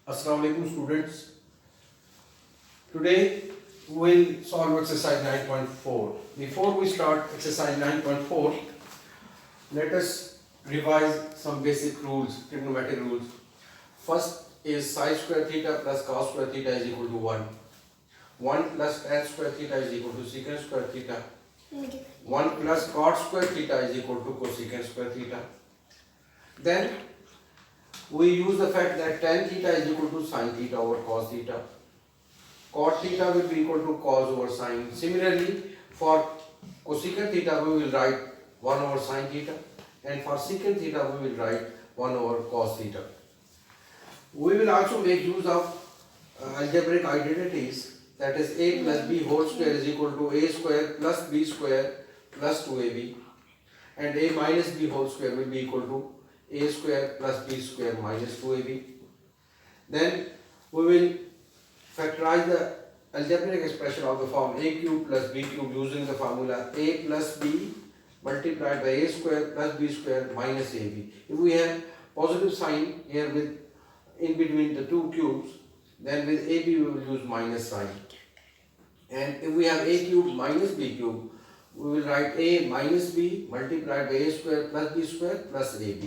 Assalamu alaikum students. Today we'll solve exercise 9.4. Before we start exercise 9.4, let us revise some basic rules, trigonometric rules. First is sin square theta plus cos square theta is equal to 1. 1 plus tan square theta is equal to secant square theta. 1 plus cot square theta is equal to cosecant square theta. Then we use the fact that tan theta is equal to sin theta over cos theta. Cot theta will be equal to cos over sin. Similarly, for cosecant theta we will write 1 over sin theta, and for secant theta we will write 1 over cos theta. We will also make use of algebraic identities, that is a plus b whole square is equal to a square plus b square plus 2ab, and a minus b whole square will be equal to a square plus b square minus 2ab. Then we will factorize the algebraic expression of the form a cube plus b cube using the formula a plus b multiplied by a square plus b square minus ab. If we have positive sign here with in between the two cubes, then with ab we will use minus sign. And if we have a cube minus b cube, we will write a minus b multiplied by a square plus b square plus ab.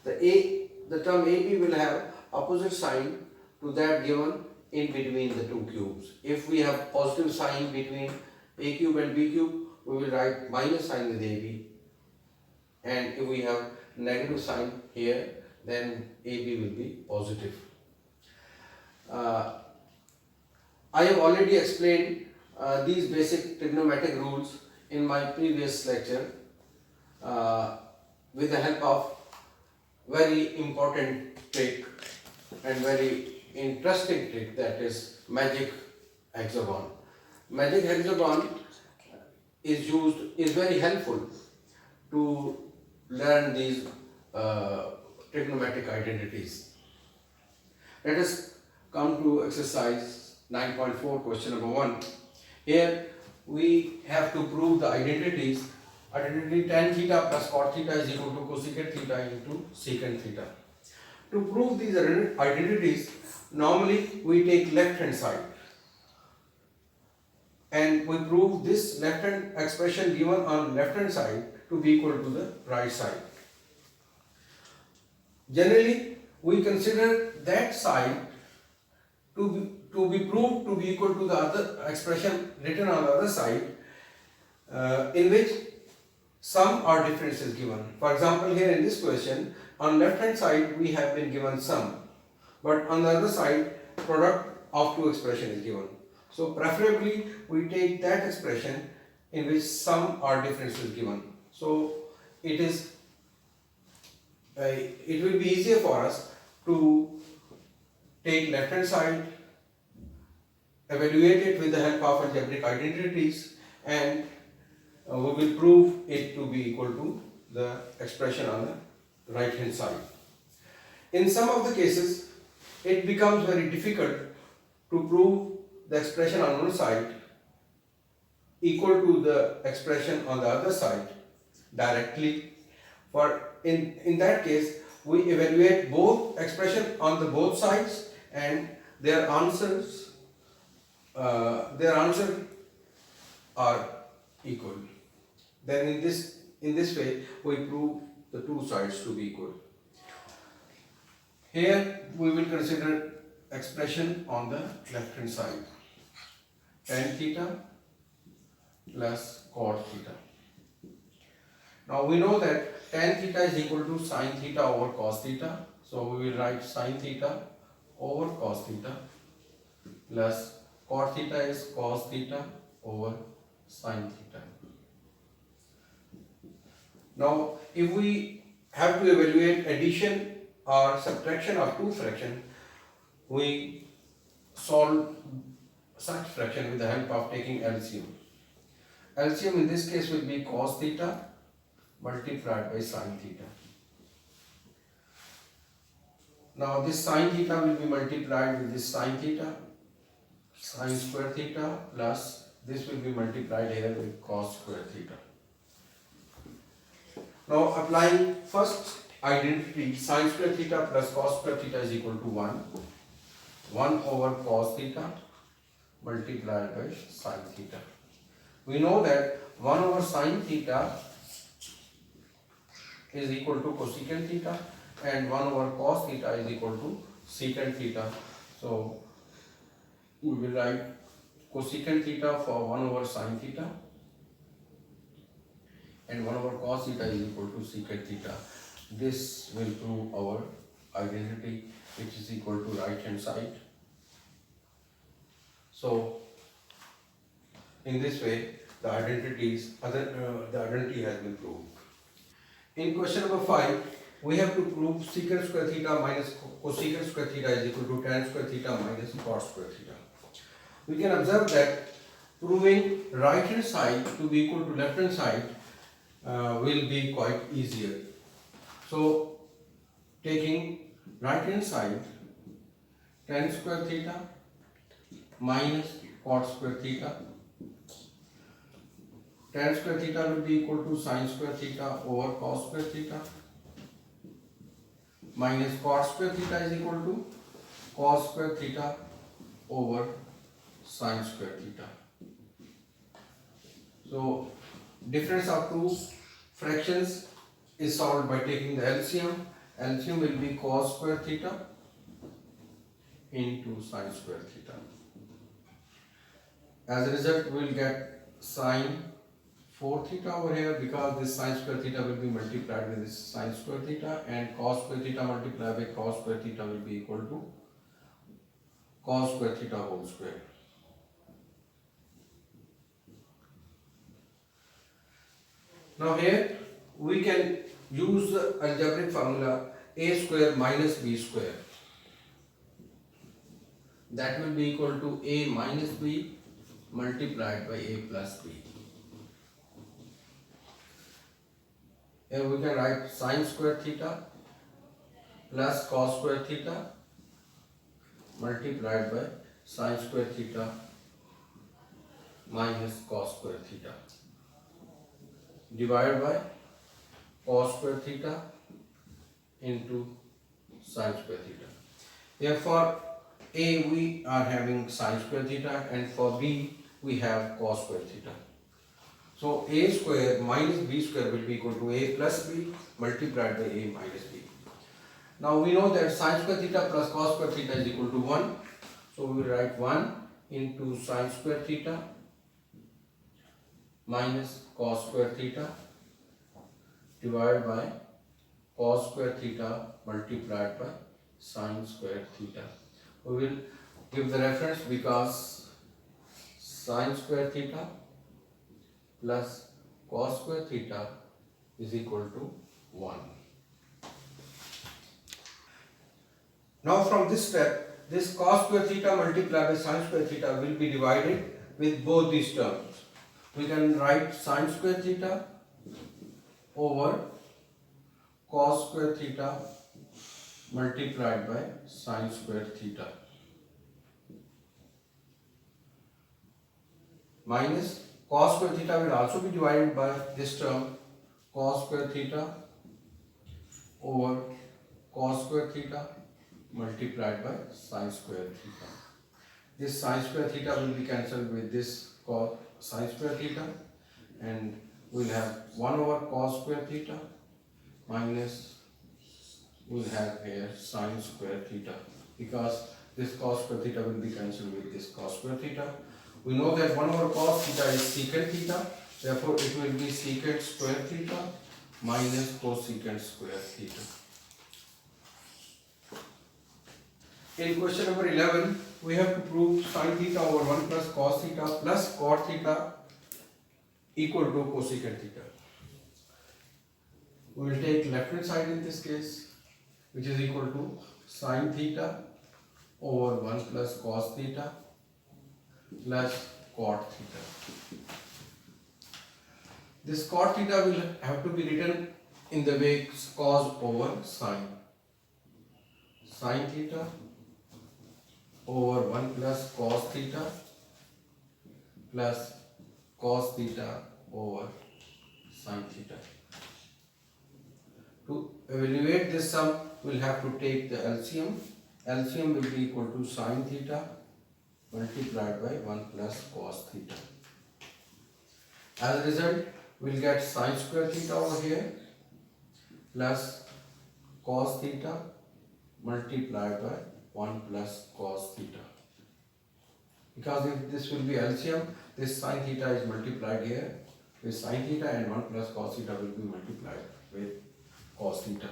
The term AB will have opposite sign to that given in between the two cubes. If we have positive sign between A cube and B cube, we will write minus sign with AB. And if we have negative sign here, then AB will be positive. I have already explained these basic trigonometric rules in my previous lecture with the help of very important trick and very interesting trick, that is magic hexagon. Magic hexagon is very helpful to learn these trigonometric identities. Let us come to exercise 9.4, question number 1. Here we have to prove the identities. Identity tan theta plus cot theta is equal to cosecant theta into secant theta. To prove these identities, normally we take left hand side and we prove this left hand expression given on left hand side to be equal to the right side. Generally, we consider that side to be proved to be equal to the other expression written on the other side, in which sum or difference is given. For example, here in this question, on left hand side we have been given sum, but on the other side product of two expression is given. So preferably we take that expression in which sum or difference is given. So it will be easier for us to take left hand side, evaluate it with the help of algebraic identities, and we will prove it to be equal to the expression on the right hand side. In some of the cases, it becomes very difficult to prove the expression on one side equal to the expression on the other side directly. For in that case, we evaluate both expression on the both sides and their answers are equal. Then in this way we prove the two sides to be equal. Here we will consider expression on the left hand side, tan theta plus cot theta. Now we know that tan theta is equal to sin theta over cos theta, so we will write sin theta over cos theta plus cot theta is cos theta over sin theta. Now, if we have to evaluate addition or subtraction of two fractions, we solve such fraction with the help of taking LCM. LCM in this case will be cos theta multiplied by sin theta. Now, this sin theta will be multiplied with this sin theta, sin square theta, plus this will be multiplied here with cos square theta. Now applying first identity, sin square theta plus cos square theta is equal to 1. 1 over cos theta multiplied by sin theta. We know that 1 over sin theta is equal to cosecant theta and 1 over cos theta is equal to secant theta. So we will write cosecant theta for 1 over sin theta and 1 over cos theta is equal to secant theta. This will prove our identity, which is equal to right hand side. So in this way the identity has been proved. In question number 5, we have to prove secant square theta minus cosecant square theta is equal to tan square theta minus cos square theta. We can observe that proving right hand side to be equal to left hand side will be quite easier. So taking right hand side, tan square theta minus cot square theta. Tan square theta will be equal to sin square theta over cos square theta minus cot square theta is equal to cos square theta over sin square theta. So difference of two fractions is solved by taking the LCM. LCM will be cos square theta into sin square theta. As a result, we will get sin 4 theta over here, because this sin square theta will be multiplied with this sin square theta, and cos square theta multiplied by cos square theta will be equal to cos square theta whole square. Now here we can use the algebraic formula a square minus b square. That will be equal to a minus b multiplied by a plus b. Here we can write sin square theta plus cos square theta multiplied by sin square theta minus cos square theta divided by cos square theta into sin square theta. Here for A we are having sin square theta and for B we have cos square theta. So a square minus b square will be equal to a plus b multiplied by a minus b. Now we know that sin square theta plus cos square theta is equal to 1. So we will write 1 into sin square theta minus cos square theta divided by cos square theta multiplied by sin square theta. We will give the reference because sin square theta plus cos square theta is equal to 1. Now from this step, this cos square theta multiplied by sin square theta will be divided with both these terms. We can write sin square theta over cos square theta multiplied by sin square theta minus cos square theta will also be divided by this term cos square theta over cos square theta multiplied by sin square theta. This sin square theta will be cancelled with this cos sin square theta, and we will have 1 over cos square theta minus we will have here sin square theta, because this cos square theta will be cancelled with this cos square theta. We know that 1 over cos theta is secant theta, therefore it will be secant square theta minus cosecant square theta. In question number 11, we have to prove sin theta over 1 plus cos theta plus cot theta equal to cosecant theta. We will take left hand side in this case, which is equal to sin theta over 1 plus cos theta plus cot theta. This cot theta will have to be written in the way cos over sin. Sin theta over 1 plus cos theta plus cos theta over sin theta. To evaluate this sum, we will have to take the LCM. LCM will be equal to sin theta multiplied by 1 plus cos theta. As a result, we'll get sin square theta over here plus cos theta multiplied by 1 plus cos theta. Because if this will be LCM, this sin theta is multiplied here with sin theta and 1 plus cos theta will be multiplied with cos theta.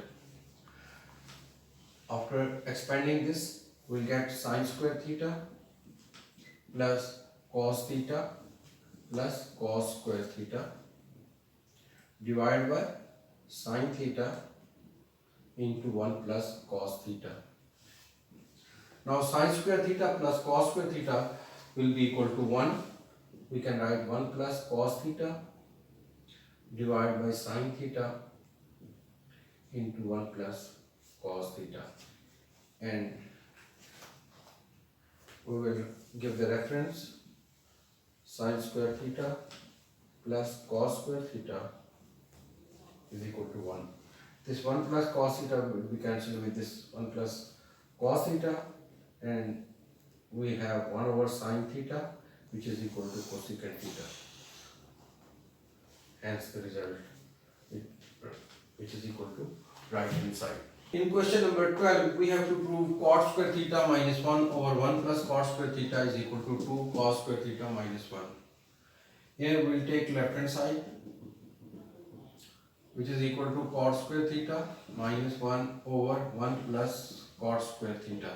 After expanding this, we'll get sin square theta plus cos theta plus cos square theta divided by sin theta into 1 plus cos theta. Now sin square theta plus cos square theta will be equal to 1. We can write 1 plus cos theta divided by sin theta into 1 plus cos theta, and we will give the reference sin square theta plus cos square theta is equal to 1. This 1 plus cos theta will be cancelled with this 1 plus cos theta, and we have 1 over sin theta which is equal to cosecant theta. Hence the result which is equal to right hand side. In question number 12, we have to prove cot square theta minus 1 over 1 plus cot square theta is equal to 2 cos square theta minus 1. Here we will take left hand side, which is equal to cot square theta minus 1 over 1 plus cot square theta.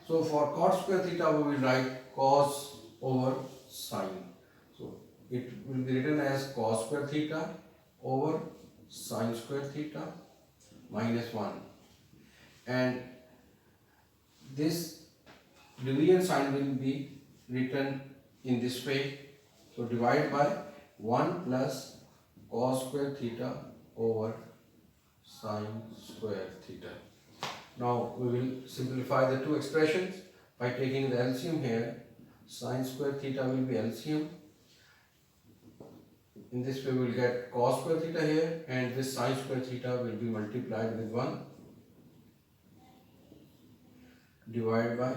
So for cot square theta we will write cos over sine. So it will be written as cos square theta over sine square theta minus 1, and this division sign will be written in this way. So divide by 1 plus cos square theta over sine square theta. Now we will simplify the two expressions by taking the LCM here. Sine square theta will be LCM. In this way we will get cos square theta here, and this sine square theta will be multiplied with 1 divided by,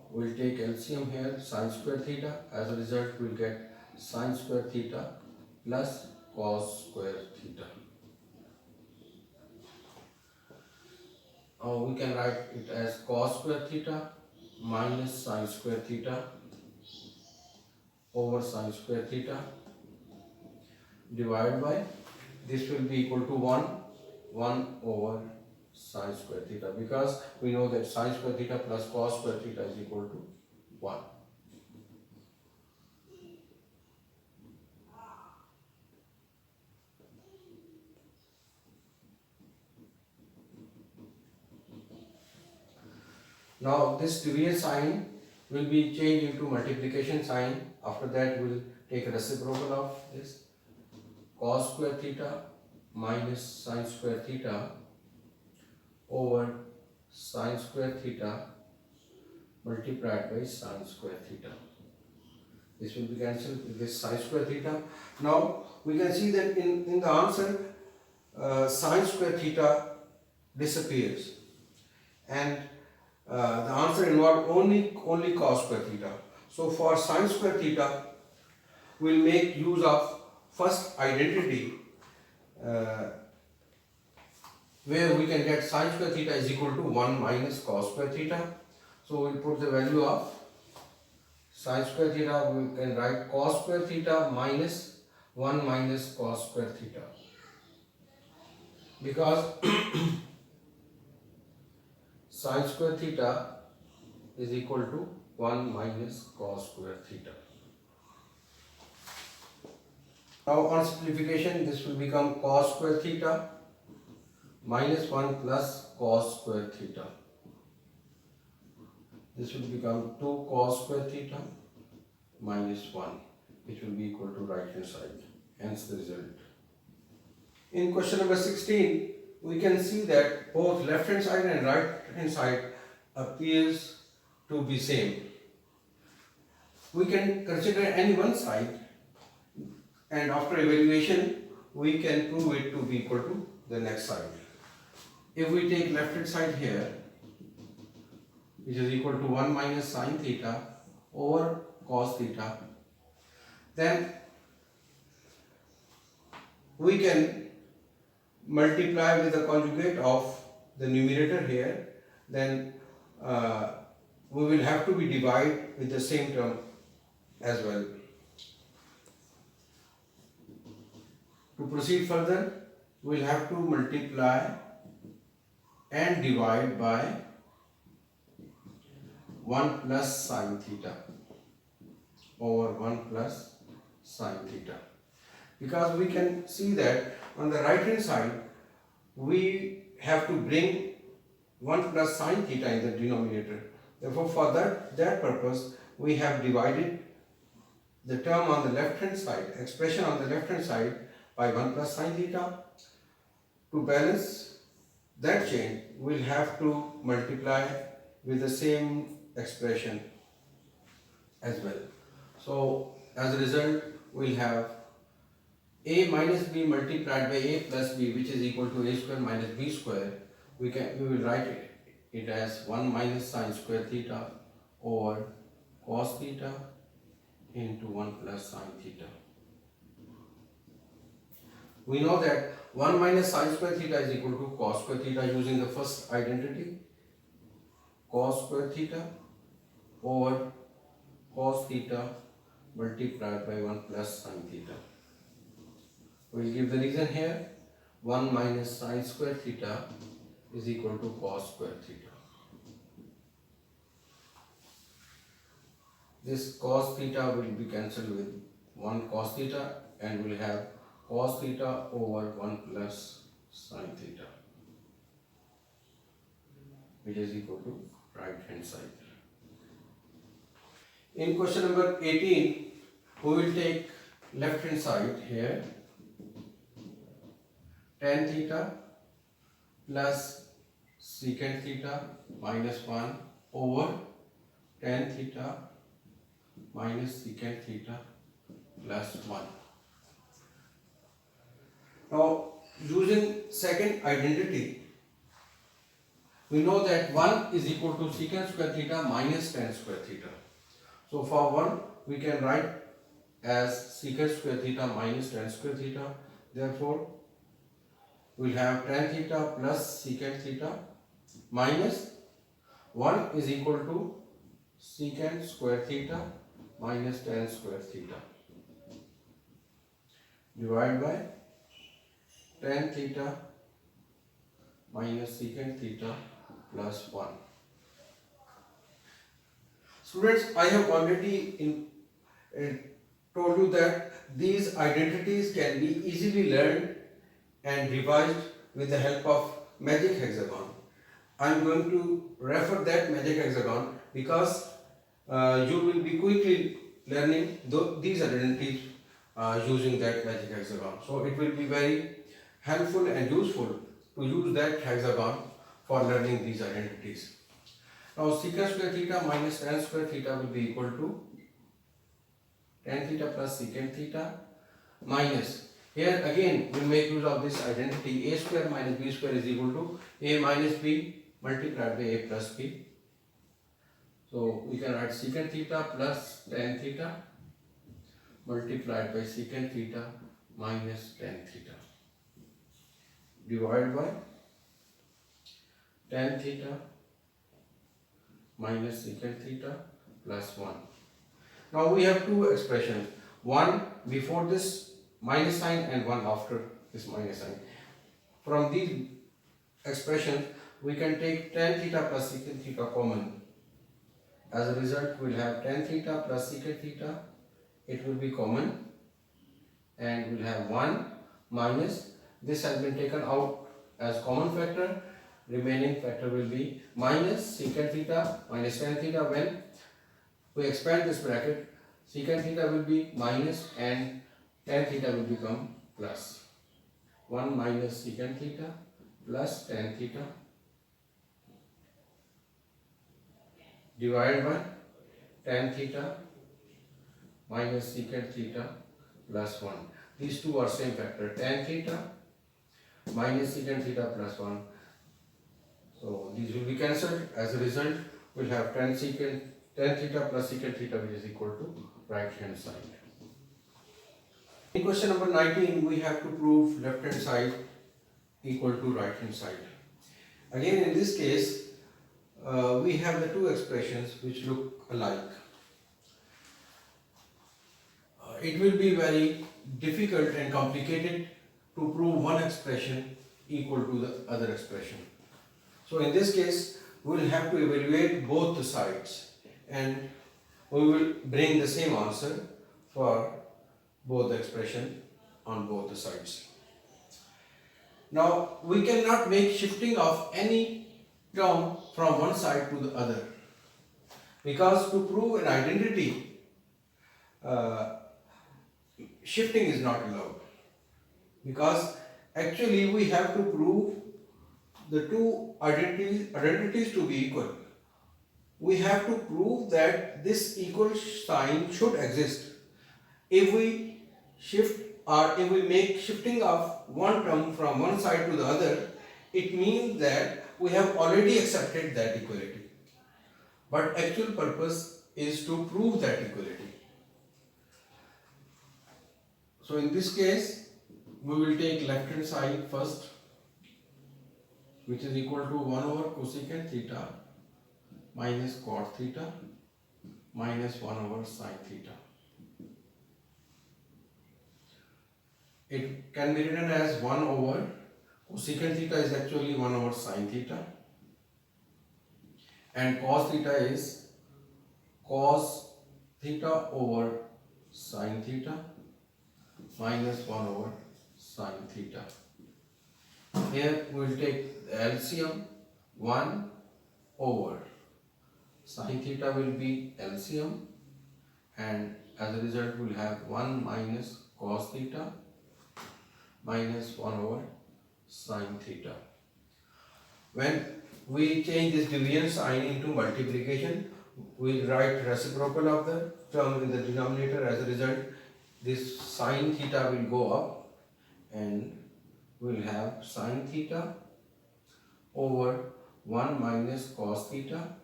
we will take LCM here, sine square theta. As a result we will get sine square theta plus cos square theta. We can write it as cos square theta minus sine square theta over sine square theta divided by, this will be equal to 1 over sine square theta, because we know that sine square theta plus cos square theta is equal to 1. Now this division sign will be changed into multiplication sign. After that we will take a reciprocal of this. Cos square theta minus sine square theta over sine square theta multiplied by sine square theta. This will be cancelled with this sine square theta. Now we can see that in the answer sine square theta disappears, and the answer involved only cos square theta. So for sine square theta we will make use of first identity where we can get sine square theta is equal to 1 minus cos square theta. So we will put the value of sine square theta, we can write cos square theta minus 1 minus cos square theta, because sine square theta is equal to 1 minus cos square theta. Now on simplification this will become cos square theta minus 1 plus cos square theta. This will become 2 cos square theta minus 1, which will be equal to right hand side. Hence the result. In question number 16, we can see that both left hand side and right hand side appears to be same. We can consider any one side, and after evaluation we can prove it to be equal to the next side. If we take left hand side here, which is equal to 1 minus sine theta over cos theta. Then we can multiply with the conjugate of the numerator here. Then we will have to be divide with the same term as well. To proceed further, we will have to multiply and divide by 1 plus sine theta over 1 plus sine theta. Because we can see that on the right hand side we have to bring 1 plus sine theta in the denominator. Therefore, for that purpose we have divided the term on the left hand side, expression on the left hand side, by 1 plus sine theta. To balance that change, we will have to multiply with the same expression as well. So as a result, we will have a minus b multiplied by a plus b, which is equal to a square minus b square. We will write it as 1 minus sine square theta over cos theta into 1 plus sine theta. We know that 1 minus sine square theta is equal to cos square theta using the first identity, cos square theta over cos theta multiplied by 1 plus sine theta. We will give the reason here. 1 minus sine square theta is equal to cos square theta. This cos theta will be cancelled with 1 cos theta, and we will have cos theta over 1 plus sine theta, which is equal to right hand side. In question number 18, we will take left hand side here, tan theta plus secant theta minus 1 over tan theta minus secant theta plus 1. Now, using second identity, we know that 1 is equal to secant square theta minus tan square theta. So for 1, we can write as secant square theta minus tan square theta. Therefore, we will have tan theta plus secant theta minus 1 is equal to secant square theta minus tan square theta divided by tan theta minus secant theta plus 1. Students, I have already told you that these identities can be easily learned and revised with the help of magic hexagon. I am going to refer that magic hexagon because you will be quickly learning these identities using that magic hexagon. So it will be very helpful and useful to use that hexagon for learning these identities. Now secant square theta minus tan square theta will be equal to tan theta plus secant theta minus, here again we make use of this identity, a square minus b square is equal to a minus b multiplied by a plus b. So we can write secant theta plus tan theta multiplied by secant theta minus tan theta divided by tan theta minus secant theta plus 1. Now we have two expressions, one before this minus sign and one after this minus sign. From these expressions, we can take tan theta plus secant theta common. As a result, we will have tan theta plus secant theta, it will be common, and we will have 1 minus, this has been taken out as common factor, remaining factor will be minus secant theta minus tan theta. When we expand this bracket, secant theta will be minus and tan theta will become plus. 1 minus secant theta plus tan theta divided by tan theta minus secant theta plus 1. These two are same factor, tan theta minus secant theta plus 1. So these will be cancelled. As a result, we'll have tan theta plus secant theta, which is equal to right hand side. In question number 19, we have to prove left hand side equal to right hand side. Again, in this case, we have the two expressions which look alike. It will be very difficult and complicated to prove one expression equal to the other expression. So in this case, we will have to evaluate both the sides and we will bring the same answer for both the expression on both the sides. Now we cannot make shifting of any term from one side to the other, because to prove an identity, shifting is not allowed, because actually we have to prove the two identities to be equal. We have to prove that this equal sign should exist. If we shift or if we make shifting of one term from one side to the other, it means that we have already accepted that equality. But actual purpose is to prove that equality. So in this case, we will take left hand side first, which is equal to 1 over cosecant theta minus cot theta minus 1 over sin theta. It can be written as 1 over cosecant theta is actually 1 over sin theta, and cos theta is cos theta over sin theta minus 1 over sin theta. Here we will take the LCM. 1 over sin theta will be LCM, and as a result we will have 1 minus cos theta minus 1 over sin theta. When we change this division sign into multiplication, we write reciprocal of the term in the denominator. As a result, this sin theta will go up and we will have sin theta over 1 minus cos theta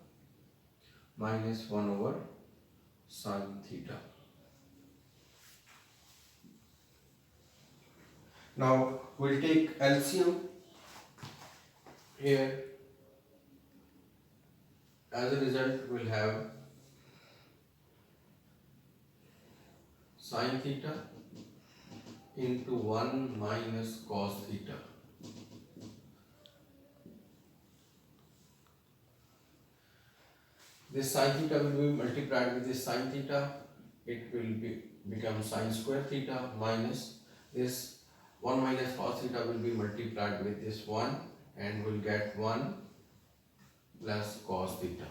minus 1 over sin theta. Now we will take LCM here. As a result, we will have sin theta into 1 minus cos theta. This sin theta will be multiplied with this sin theta. It will become sin square theta minus this 1 minus cos theta will be multiplied with this 1 and we'll get 1 plus cos theta,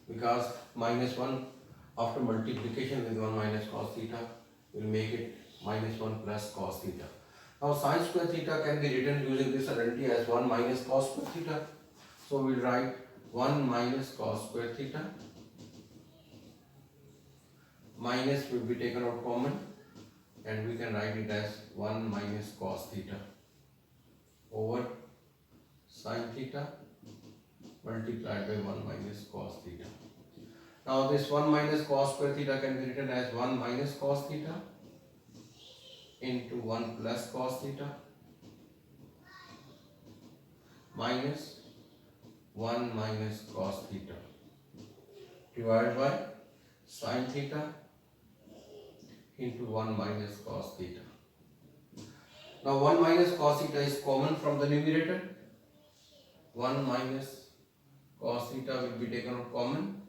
because minus 1 after multiplication with 1 minus cos theta will make it minus 1 plus cos theta. Now sin square theta can be written using this identity as 1 minus cos square theta. So we'll write 1 minus cos square theta, minus will be taken out common and we can write it as 1 minus cos theta over sin theta multiplied by 1 minus cos theta. Now this 1 minus cos square theta can be written as 1 minus cos theta into 1 plus cos theta minus 1 minus cos theta divided by sin theta into 1 minus cos theta. Now 1 minus cos theta is common from the numerator. 1 minus cos theta will be taken out common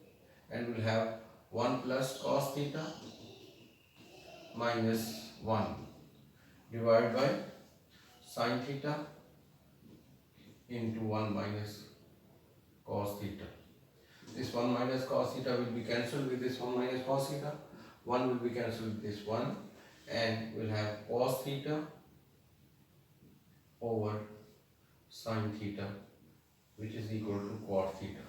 and we'll have 1 plus cos theta minus 1 divided by sin theta into 1 minus cos theta. This 1 minus cos theta will be cancelled with this 1 minus cos theta. 1 will be cancelled with this 1 and we'll have cos theta over sin theta, which is equal to cot theta.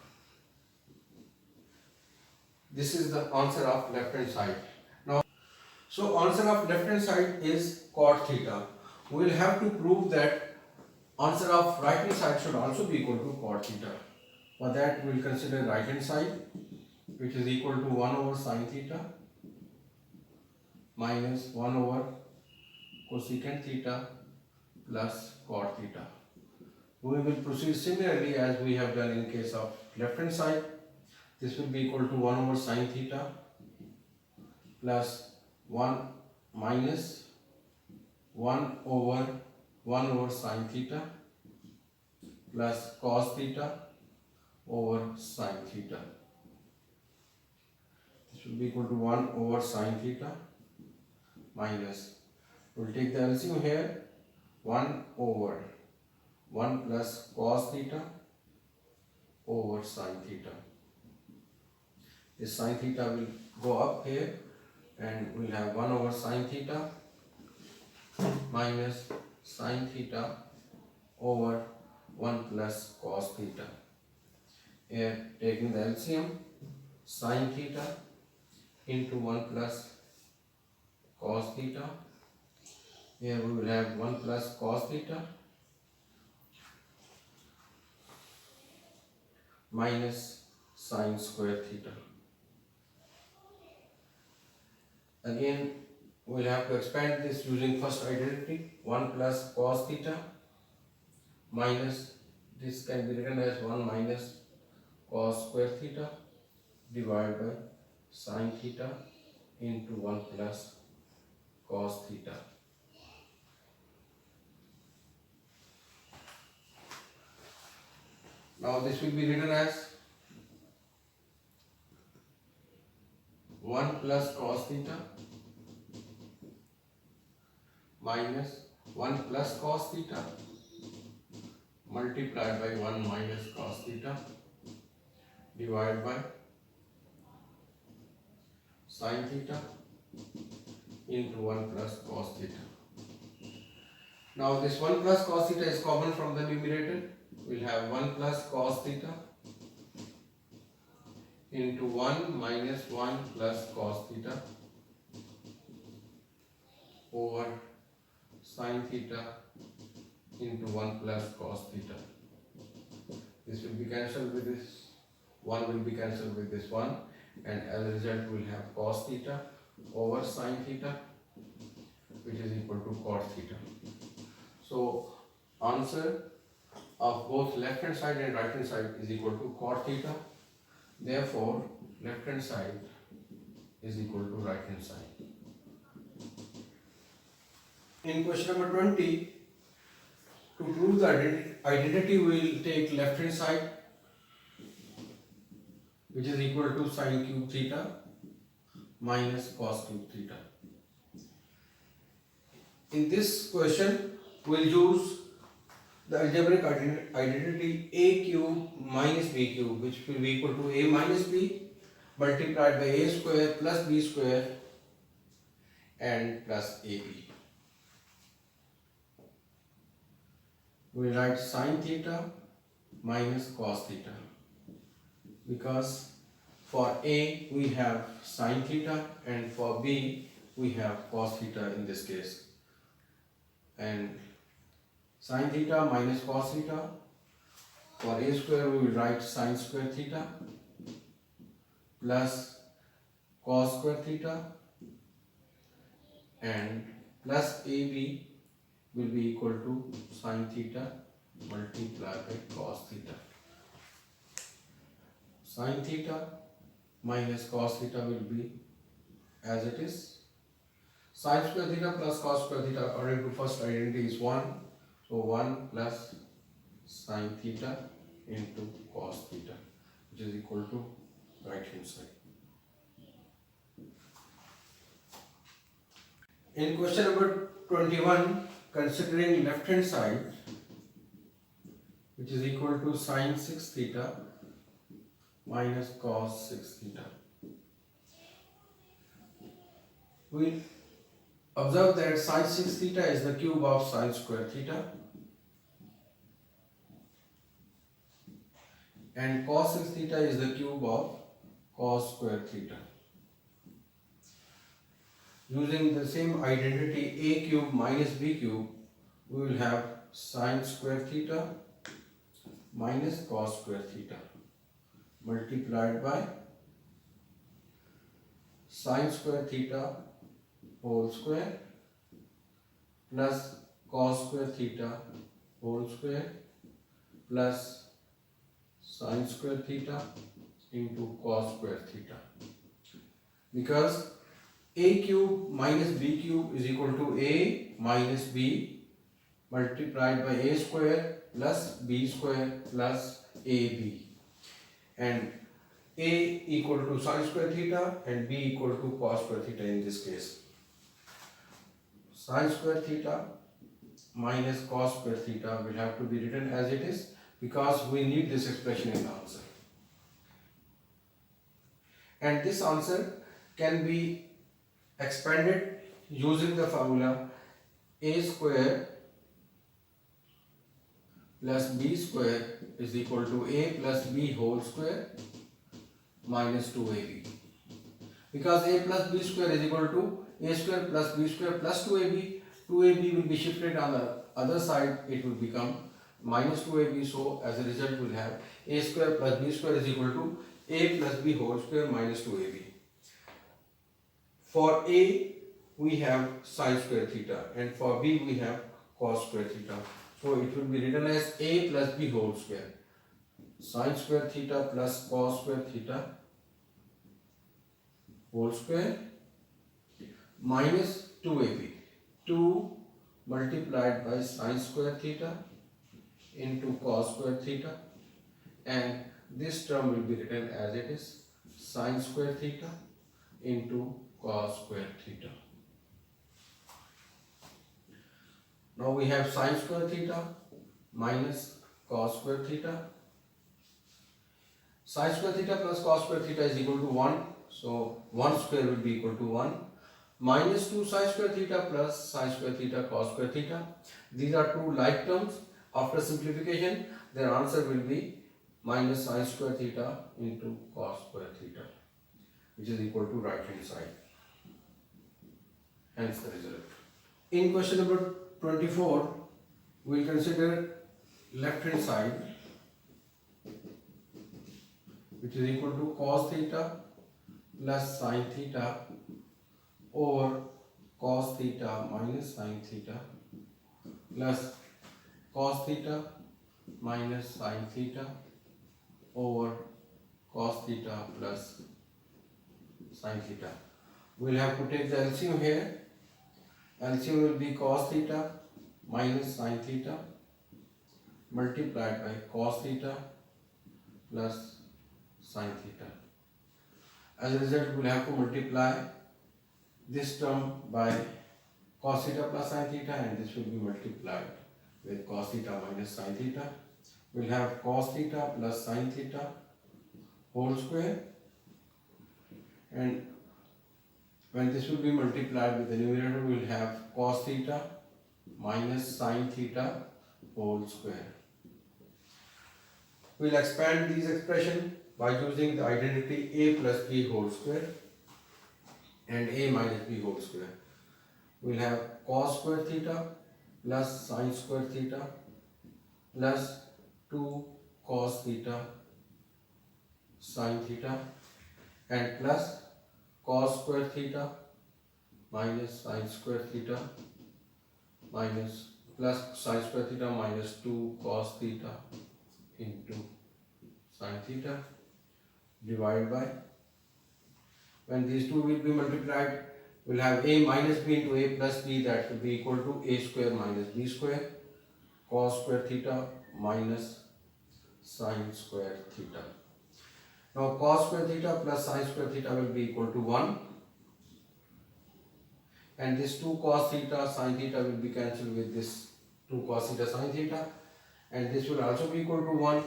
This is the answer of left hand side. Now, so answer of left hand side is cot theta. We will have to prove that answer of right hand side should also be equal to cot theta. For that we will consider right hand side, which is equal to 1 over sine theta minus 1 over cosecant theta plus cot theta. We will proceed similarly as we have done in case of left hand side. This will be equal to 1 over sine theta plus 1 minus 1 over sine theta plus cos theta over sine theta. This will be equal to 1 over sine theta minus, we will take the LCM here, 1 over 1 plus cos theta over sine theta. This sine theta will go up here and we will have 1 over sine theta minus sine theta over 1 plus cos theta. Here taking the LCM, sine theta into 1 plus cos theta. Here we will have 1 plus cos theta minus sine square theta. Again we will have to expand this using first identity, 1 plus cos theta minus, this can be written as 1 minus cos square theta divided by sine theta into 1 plus cos theta. Now this will be written as 1 plus cos theta minus 1 plus cos theta multiplied by 1 minus cos theta divided by sin theta into 1 plus cos theta. Now this 1 plus cos theta is common from the numerator. We will have 1 plus cos theta into 1 minus 1 plus cos theta over sin theta into 1 plus cos theta. This will be cancelled with this, 1 will be cancelled with this 1, and as a result we will have cos theta over sin theta, which is equal to cot theta. So answer of both left hand side and right hand side is equal to cot theta. Therefore left hand side is equal to right hand side. In question number 20, to prove the identity we will take left hand side, which is equal to sin cube theta minus cos cube theta. In this question we will use the algebraic identity a cube minus b cube, which will be equal to a minus b multiplied by a square plus b square and plus ab. We will write sin theta minus cos theta, because for a we have sin theta and for b we have cos theta in this case. And sin theta minus cos theta, for a square we will write sin square theta plus cos square theta, and plus ab will be equal to sin theta multiplied by cos theta. Sin theta minus cos theta will be as it is. Sin square theta plus cos square theta according to first identity is 1. So 1 plus sin theta into cos theta, which is equal to right hand side. In question number 21, considering left hand side, which is equal to sin 6 theta minus cos 6 theta, we observe that sin 6 theta is the cube of sin square theta and cos 6 theta is the cube of cos square theta. Using the same identity a cube minus b cube, we will have sin square theta minus cos square theta. multiplied by sine square theta whole square plus cos square theta whole square plus sine square theta into cos square theta. Because a cube minus b cube is equal to a minus b multiplied by a square plus b square plus ab, and a equal to sine square theta and b equal to cos square theta in this case. Sine square theta minus cos square theta will have to be written as it is because we need this expression in the answer. And this answer can be expanded using the formula a square plus b square is equal to a plus b whole square minus 2ab. Because a plus b square is equal to a square plus b square plus 2ab, 2ab will be shifted on the other side, it will become minus 2ab. So as a result we will have a square plus b square is equal to a plus b whole square minus 2ab. For a we have sine square theta and for b we have cos square theta. So it will be written as a plus b whole square, sine square theta plus cos square theta whole square minus 2ab. 2 multiplied by sine square theta into cos square theta, and this term will be written as it is, sine square theta into cos square theta. Now we have sine square theta minus cos square theta. Sine square theta plus cos square theta is equal to 1. So 1 square will be equal to 1. Minus 2 sine square theta plus sine square theta cos square theta. These are two like terms. After simplification, their answer will be minus sine square theta into cos square theta, which is equal to right hand side. Hence the result. In question number 24, we will consider left hand side, which is equal to cos theta plus sine theta over cos theta minus sine theta plus cos theta minus sine theta over cos theta plus sine theta. We will have to take the LCM here. LCM will be cos theta minus sine theta multiplied by cos theta plus sine theta. As a result, we will have to multiply this term by cos theta plus sine theta, and this will be multiplied with cos theta minus sine theta. We will have cos theta plus sine theta whole square, and when this will be multiplied with the numerator, we will have cos theta minus sine theta whole square. We will expand these expressions by using the identity a plus b whole square and a minus b whole square. We will have cos square theta plus sine square theta plus 2 cos theta sine theta and plus cos square theta minus sine square theta minus plus sine square theta minus 2 cos theta into sine theta divided by, when these two will be multiplied, we will have a minus b into a plus b, that will be equal to a square minus b square cos square theta minus sine square theta. Now cos square theta plus sine square theta will be equal to 1, and this 2 cos theta sine theta will be cancelled with this 2 cos theta sine theta, and this will also be equal to 1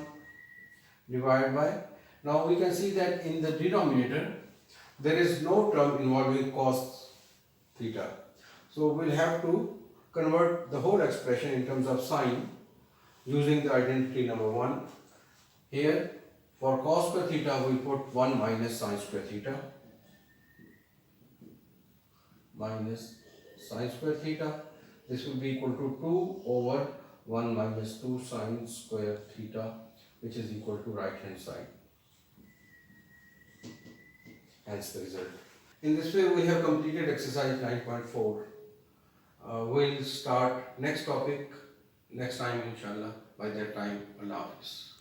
divided by, now we can see that in the denominator there is no term involving cos theta. So we will have to convert the whole expression in terms of sine using the identity number 1. Here for cos square theta we put 1 minus sine square theta minus sine square theta. This will be equal to 2 over 1 minus 2 sine square theta, which is equal to right hand side. hence the result. In this way we have completed exercise 9.4. We'll start next topic next time inshallah. By that time, Allah Hafiz.